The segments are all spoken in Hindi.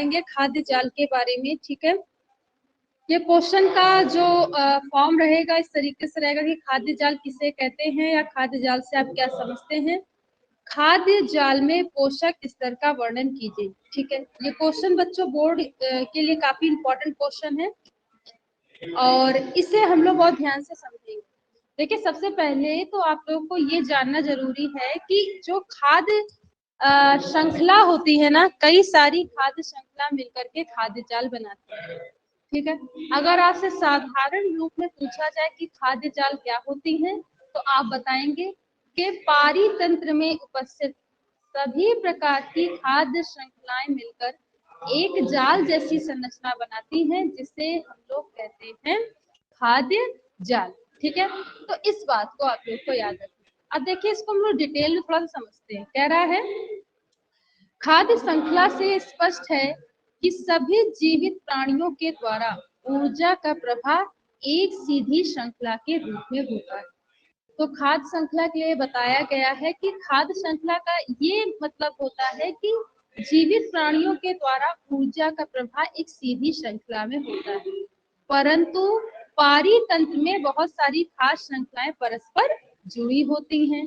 बताएंगे खाद्य जाल के बारे में, ठीक है। ये क्वेश्चन का जो फॉर्म रहेगा इस तरीके से रहेगा कि खाद्य जाल किसे कहते हैं या खाद्य जाल से आप क्या समझते हैं। खाद्य जाल में पोषक स्तर का वर्णन कीजिए, ठीक है। ये क्वेश्चन बच्चों बोर्ड के लिए काफी इंपॉर्टेंट क्वेश्चन है और इसे हम लोग बहुत ध्यान से समझेंगे। देखिए, सबसे पहले तो आप लोगों को ये जानना जरूरी है कि जो खाद्य श्रृंखला होती है ना, कई सारी खाद्य श्रृंखला मिलकर के खाद्य जाल बनाती है, ठीक है। अगर आपसे साधारण रूप में पूछा जाए कि खाद्य जाल क्या होती है, तो आप बताएंगे कि पारितंत्र में उपस्थित सभी प्रकार की खाद्य श्रृंखलाएं मिलकर एक जाल जैसी संरचना बनाती हैं, जिसे हम लोग कहते हैं खाद्य जाल, ठीक है। तो इस बात को आप लोग को याद रखना। अब देखिए, इसको हम लोग डिटेल में थोड़ा सा समझते हैं। कह रहा है खाद्य श्रृंखला से स्पष्ट है कि सभी जीवित प्राणियों के द्वारा ऊर्जा का प्रवाह एक सीधी श्रृंखला के रूप में होता है। तो खाद्य श्रृंखला के लिए बताया गया है कि खाद्य श्रृंखला का ये मतलब होता है कि जीवित प्राणियों के द्वारा ऊर्जा का प्रवाह एक सीधी श्रृंखला में होता है, परंतु पारितंत्र में बहुत सारी खाद्य श्रृंखलाएं परस्पर जुड़ी होती हैं।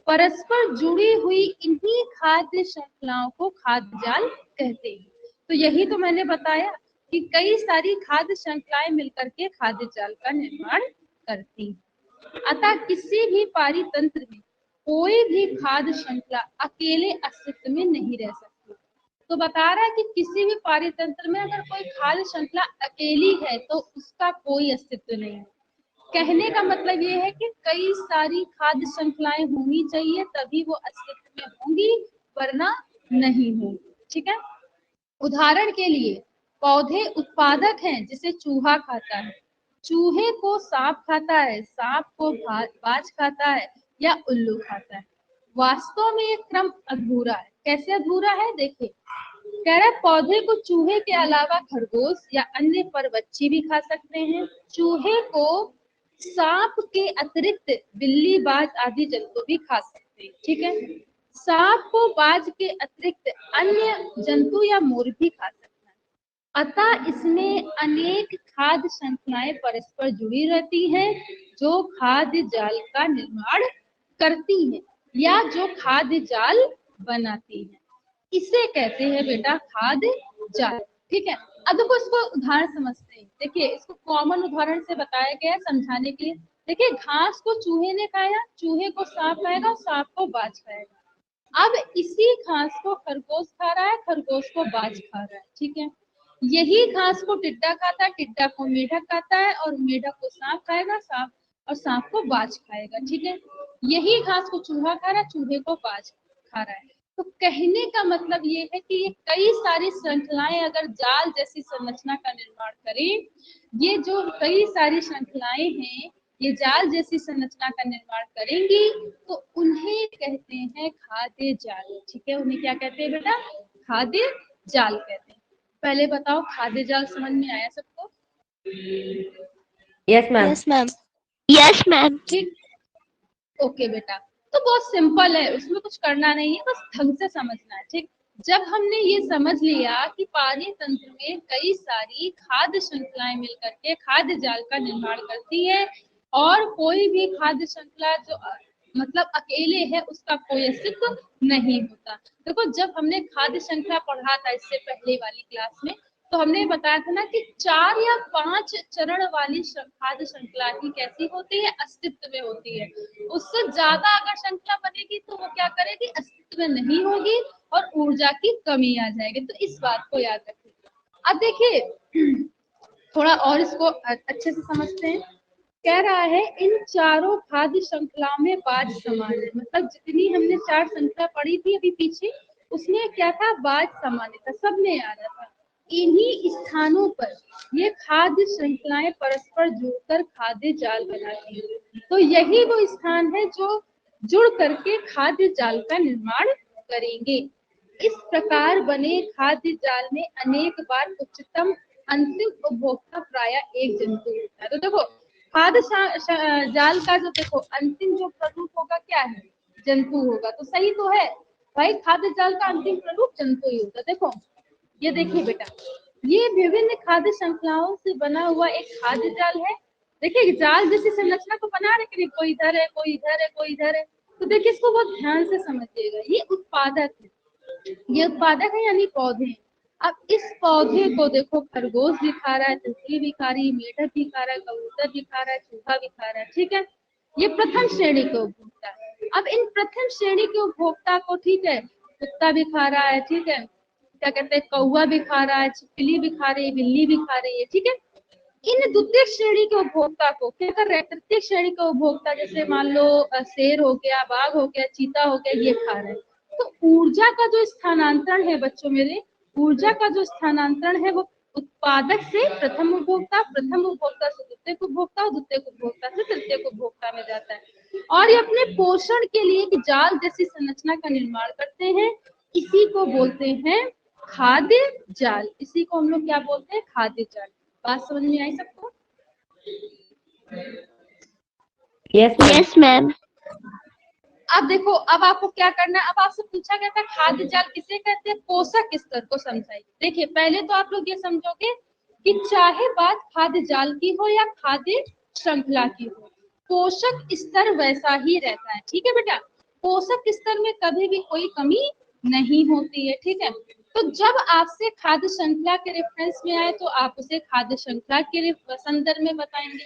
परस्पर जुड़ी हुई इन्हीं खाद्य श्रृंखलाओं को खाद्य जाल कहते हैं। तो यही तो मैंने बताया कि कई सारी खाद्य श्रृंखलाएं मिलकर के खाद्य जाल का निर्माण करती हैं। अतः किसी भी पारितंत्र में कोई भी खाद्य श्रृंखला अकेले अस्तित्व में नहीं रह सकती। तो बता रहा है कि किसी भी पारितंत्र में अगर कोई खाद्य श्रृंखला अकेली है तो उसका कोई अस्तित्व नहीं है। कहने का मतलब ये है कि कई सारी खाद्य श्रृंखलाएं होनी चाहिए तभी वो अस्तित्व में होंगी, वरना नहीं होंगी, ठीक है। उदाहरण के लिए पौधे उत्पादक हैं, जिसे चूहा खाता है, चूहे को सांप खाता है, सांप को बाज खाता है या उल्लू खाता है। वास्तव में ये क्रम अधूरा है। कैसे अधूरा है, देखिए, कह रहा है पौधे को चूहे के अलावा खरगोश या अन्य परवच्छी भी खा सकते हैं। चूहे को सांप के अतिरिक्त बिल्ली, बाज आदि जंतु भी खा सकते हैं, ठीक है। सांप को बाज के अतिरिक्त अन्य जंतु या मोर भी खा सकता है। अतः इसमें अनेक खाद्य श्रृंखलाएं परस्पर जुड़ी रहती हैं, जो खाद्य जाल का निर्माण करती हैं या जो खाद्य जाल बनाती हैं। इसे कहते हैं बेटा खाद्य जाल, ठीक है। अब देखो, इसको उदाहरण समझते हैं। देखिए, इसको कॉमन उदाहरण से बताया गया है समझाने के लिए। देखिए, घास को चूहे ने खाया, चूहे को सांप खाएगा और सांप को बाज खाएगा। अब इसी घास को खरगोश खा रहा है, खरगोश को बाज खा रहा है, ठीक है। यही घास को टिड्डा खाता है, टिड्डा को मेढक खाता है और मेढक को सांप खाएगा, सांप और सांप को बाज खाएगा, ठीक है। यही घास को चूहा खा रहा है, चूहे को बाज खा रहा है। तो कहने का मतलब ये है कि ये कई सारी श्रृंखलाएं अगर जाल जैसी संरचना का निर्माण करें, ये जो कई सारी श्रृंखलाएं हैं ये जाल जैसी संरचना का निर्माण करेंगी, तो उन्हें कहते हैं खाद्य जाल, ठीक है। उन्हें क्या कहते हैं बेटा, खाद्य जाल कहते हैं। पहले बताओ, खाद्य जाल समझ में आया सबको? Yes ma'am. Yes ma'am. Yes ma'am. ठीक, ओके बेटा। तो बहुत सिंपल है, उसमें कुछ करना नहीं है, बस ढंग से समझना है, ठीक। जब हमने ये समझ लिया कि पानी तंत्र में कई सारी खाद्य श्रृंखलाएं मिलकर के खाद्य जाल का निर्माण करती है और कोई भी खाद्य श्रृंखला जो मतलब अकेले है उसका कोई अस्तित्व नहीं होता। देखो, जब हमने खाद्य श्रृंखला पढ़ा था इससे पहले वाली क्लास में, तो हमने बताया था ना कि 4 या 5 चरण वाली खाद्य श्रृंखला ही कैसी होती है, अस्तित्व में होती है। उससे ज्यादा अगर श्रृंखला बनेगी तो वो क्या करेगी, अस्तित्व में नहीं होगी और ऊर्जा की कमी आ जाएगी। तो इस बात को याद रखिए। अब देखिए, थोड़ा और इसको अच्छे से समझते हैं। कह रहा है इन चारों खाद्य श्रृंखलाओं में बाज समान है, मतलब जितनी हमने 4 श्रृंखला पढ़ी थी अभी पीछे, उसमें क्या था, बाज समान था, सब में आ रहा था। इन्हीं स्थानों पर ये खाद्य श्रृंखलाएं परस्पर जुड़कर खाद्य जाल बनाती है। तो यही वो स्थान है जो जुड़ करके खाद्य जाल का निर्माण करेंगे। इस प्रकार बने खाद्य जाल में अनेक बार उच्चतम अंतिम उपभोक्ता प्राय एक जंतु होता है। तो देखो, खाद्य जाल का जो देखो अंतिम जो प्ररूप होगा क्या है, जंतु होगा। तो सही तो है भाई, खाद्य जाल का अंतिम प्ररूप जंतु ही होगा। देखो, ये देखिए बेटा, ये विभिन्न खाद्य श्रृंखलाओं से बना हुआ एक खाद्य जाल है। देखिए जाल जैसी संरचना को बना रहे कि कोई इधर है, कोई इधर है, कोई इधर है। तो देखिए इसको बहुत ध्यान से समझिएगा। ये उत्पादक है, ये उत्पादक है यानी पौधे। अब इस पौधे को देखो, खरगोश भी खा रहा है, तितली भी खा रही है, मेढक भी खा रहा है, कबूतर भी खा रहा है, चूहा भी खा रहा है। ठीक है, ये प्रथम श्रेणी के उपभोक्ता है। अब इन प्रथम श्रेणी के उपभोक्ता को, ठीक है, कुत्ता भी खा रहा है, ठीक है, क्या कहते हैं, कौवा भी खा रहा है, छिपकली भी खा रही है, बिल्ली भी खा रही है। ठीक है, इन द्वितीय श्रेणी के उपभोक्ता को क्या कर रहे हैं, तृतीय श्रेणी के उपभोक्ता, जैसे मान लो शेर हो गया, बाघ हो गया, चीता हो गया, ये खा रहे हैं। तो ऊर्जा का जो स्थानांतरण है बच्चों मेरे, ऊर्जा का जो स्थानांतरण है वो उत्पादक से प्रथम उपभोक्ता, प्रथम उपभोक्ता से द्वितीय उपभोक्ता और द्वितीय उपभोक्ता से तृतीय उपभोक्ता में जाता है। और ये अपने पोषण के लिए एक जाल जैसी संरचना का निर्माण करते हैं। इसी को बोलते हैं खाद्य जाल। इसी को हम लोग क्या बोलते हैं, खाद्य जाल। बात समझ में आई सबको? Yes ma'am. अब देखो, अब आपको क्या करना है, अब आपसे पूछा गया था खाद्य जाल किसे कहते हैं, पोषक स्तर को समझाइए। देखिए पहले तो आप लोग ये समझोगे कि चाहे बात खाद्य जाल की हो या खाद्य श्रृंखला की हो, पोषक स्तर वैसा ही रहता है। ठीक है बेटा, पोषक स्तर में कभी भी कोई कमी नहीं होती है। ठीक है, तो जब आपसे खाद्य श्रृंखला के रेफरेंस में आए तो आप उसे खाद्य श्रृंखला के संदर्भ में बताएंगे।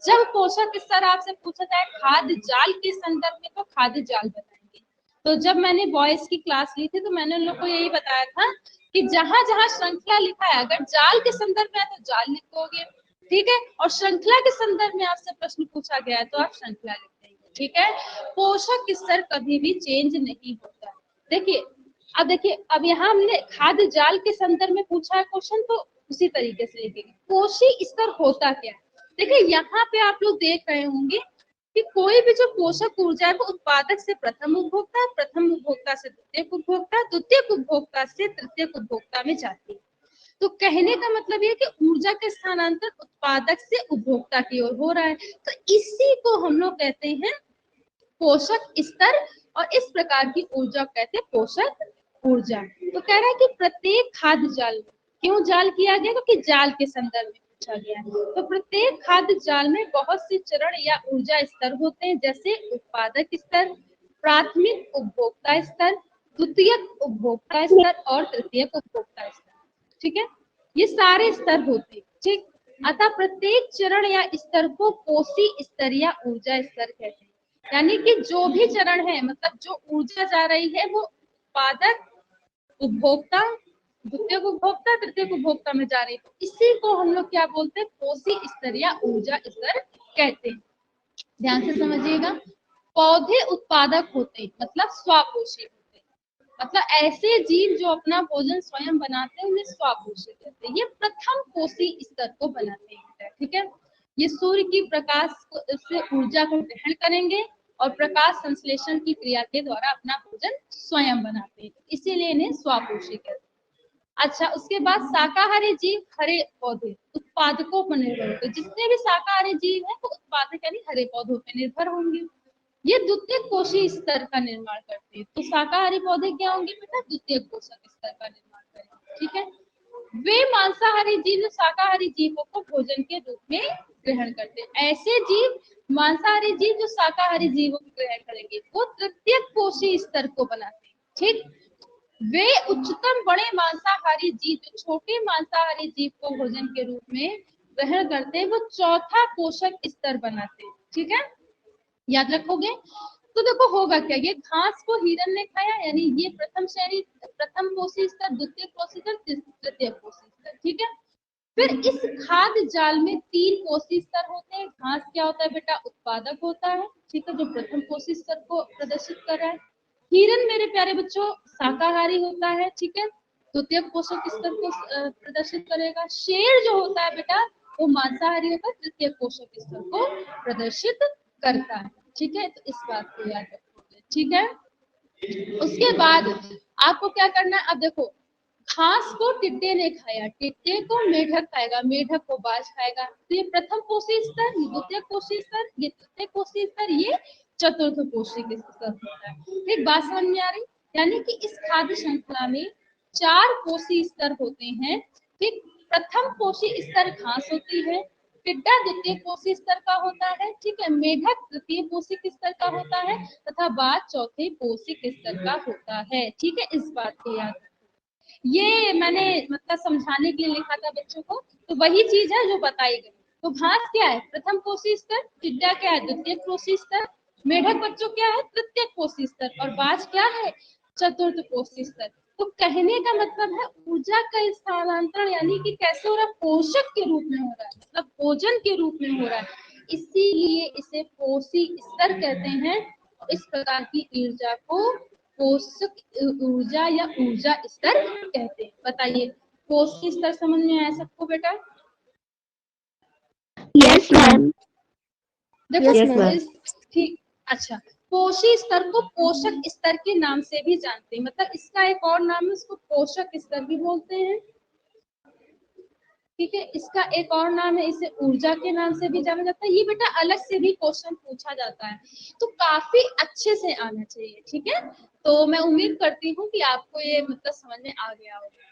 जब पोषक स्तर आपसे पूछा जाए खाद्य जाल के संदर्भ में तो खाद्य जाल बताएंगे। तो जब मैंने बॉयज की क्लास ली थी तो मैंने उन लोग को यही बताया था कि जहां जहां श्रृंखला लिखा है, अगर जाल के संदर्भ में है तो जाल लिख दोगे, ठीक है, और श्रृंखला के संदर्भ में आपसे प्रश्न पूछा गया है तो आप श्रृंखला लिख देंगे। ठीक है, पोषक स्तर कभी भी चेंज नहीं होता। देखिए अब देखिए, अब यहाँ हमने खाद्य जाल के संदर्भ में पूछा है क्वेश्चन, तो उसी तरीके से लिखेंगे पोषक स्तर होता क्या है। देखिए यहाँ पे आप लोग देख रहे होंगे कि कोई भी जो पोषक ऊर्जा है वो उत्पादक से प्रथम उपभोक्ता, प्रथम उपभोक्ता से द्वितीय उपभोक्ता, द्वितीय उपभोक्ता से तृतीय उपभोक्ता में जाती है। तो कहने का मतलब ये कि ऊर्जा के स्थानांतरण उत्पादक से उपभोक्ता की ओर हो रहा है। तो इसी को हम लोग कहते हैं पोषक स्तर, और इस प्रकार की ऊर्जा कहते हैं पोषक ऊर्जा। तो कह रहा है कि प्रत्येक खाद्य जाल में, क्यों जाल किया गया, क्योंकि जाल के संदर्भ में पूछा गया है। तो प्रत्येक खाद्य जाल में बहुत से चरण या ऊर्जा स्तर होते हैं, जैसे उत्पादक स्तर, प्राथमिक उपभोक्ता स्तर, द्वितीयक उपभोक्ता स्तर और तृतीयक उपभोक्ता स्तर। ठीक है, ये सारे स्तर होते हैं। ठीक, अतः प्रत्येक चरण या स्तर को कोशी स्तर या ऊर्जा स्तर कहते हैं। यानी कि जो भी चरण है, मतलब जो ऊर्जा जा रही है वो उत्पादक, उपभोक्ता, द्वितीय उपभोक्ता, तृतीय उपभोक्ता में जा रही है। इसी को हम लोग क्या बोलते हैं, कोशी स्तर या ऊर्जा स्तर कहते हैं। ध्यान से समझिएगा, पौधे उत्पादक होते हैं मतलब स्वापोषी होते हैं, मतलब ऐसे जीव जो अपना भोजन स्वयं बनाते हैं उन्हें स्वापोषी कहते हैं। ये प्रथम कोशी स्तर को बनाते हैं। ठीक है, ये सूर्य की प्रकाश से ऊर्जा को ग्रहण करेंगे और प्रकाश संश्लेषण की क्रिया के द्वारा अपना भोजन स्वयं बनाते हैं, इसीलिए इन्हें स्वापोषी कहते हैं। अच्छा, उसके बाद शाकाहारी जीव हरे पौधे उत्पादकों पर निर्भर होते हैं। जितने भी शाकाहारी जीव हैं वो उत्पादक यानी हरे पौधों पर निर्भर होंगे। ये द्वितीय कोशी स्तर का निर्माण करते हैं। तो शाकाहारी पौधे क्या होंगे बेटा, द्वितीय पोषक स्तर का निर्माण करेंगे। ठीक है, वे मांसाहारी जीव जो शाकाहारी जीवों को भोजन के रूप में ग्रहण करते हैं। ऐसे जीव, मांसाहारी जीव जो शाकाहारी जीवों को ग्रहण करेंगे, वो तृतीय कोशी स्तर को बनाते हैं। ठीक, वे उच्चतम बड़े मांसाहारी जीव जो छोटे मांसाहारी जीव को भोजन के रूप में ग्रहण करते हैं, वो चौथा पोषक स्तर बनाते हैं। ठीक है, याद रखोगे। तो देखो होगा क्या, ये घास को हिरन ने खाया, यानी ये प्रथम श्रेणी, प्रथम कोशी स्तर, द्वितीय कोशी स्तर, तृतीय कोशी स्तर। ठीक है, फिर इस खाद्य जाल में 3 कोशी स्तर होते हैं। घास क्या होता है बेटा, उत्पादक होता है, ठीक है, जो प्रथम कोशी स्तर को प्रदर्शित कर रहा है। हिरन मेरे प्यारे बच्चों शाकाहारी होता है, ठीक है, द्वितीय पोषक स्तर को प्रदर्शित करेगा। शेर जो होता है बेटा वो मांसाहारी होता है, तृतीय पोषक स्तर को प्रदर्शित करता है। ठीक है, तो इस बात को याद रखोगे। ठीक है, उसके बाद आपको क्या करना है, अब देखो घास को टिड्डे ने खाया, टिड्डे को मेढक खाएगा, मेढक को बाज खाएगा। तो ये प्रथम कोशी स्तर, द्वितीय कोशी स्तर, ये तृतीय कोशी स्तर, ये चतुर्थ कोशी स्तर होता है। ठीक, बात समझ में आ रही। यानी कि इस खाद्य श्रृंखला में 4 कोशी स्तर होते हैं। ठीक, प्रथम कोशी स्तर घास होती है, टिड्डा द्वितीय कोशी स्तर का होता है, ठीक है, मेढक तृतीय कोशिक स्तर का होता है तथा बाज चौथे कोशिक स्तर का होता है। ठीक है, इस बात को याद रखो। ये मैंने मतलब समझाने के लिए लिखा था बच्चों को, तो वही चीज है जो बताई गई। तो घास क्या है? प्रथम कोशी स्तर। टिड्डा क्या है? द्वितीय कोशी स्तर। मेढक बच्चों क्या है? तृतीय कोशी स्तर। और बाज क्या है? चतुर्थ कोशी स्तर। तो कहने का मतलब है ऊर्जा का स्थानांतरण यानी कि कैसे हो रहा है? पोषक के रूप में हो रहा है, मतलब भोजन के रूप में हो रहा है, इसीलिए इसे कोशी स्तर कहते हैं। इस प्रकार की ऊर्जा को पोषक ऊर्जा या ऊर्जा स्तर कहते हैं। बताइए, कोशी स्तर समझ में आया सबको बेटा? Yes, ma'am. देखो Yes, ma'am. ठीक, अच्छा, कोशी स्तर को पोषक स्तर के नाम से भी जानते हैं, मतलब इसका एक और नाम है, उसको पोषक स्तर भी बोलते हैं। ठीक है, इसका एक और नाम है, इसे ऊर्जा के नाम से भी जाना जाता है। ये बेटा अलग से भी क्वेश्चन पूछा जाता है, तो काफी अच्छे से आना चाहिए। ठीक है, तो मैं उम्मीद करती हूँ कि आपको ये मतलब समझ में आ गया होगा।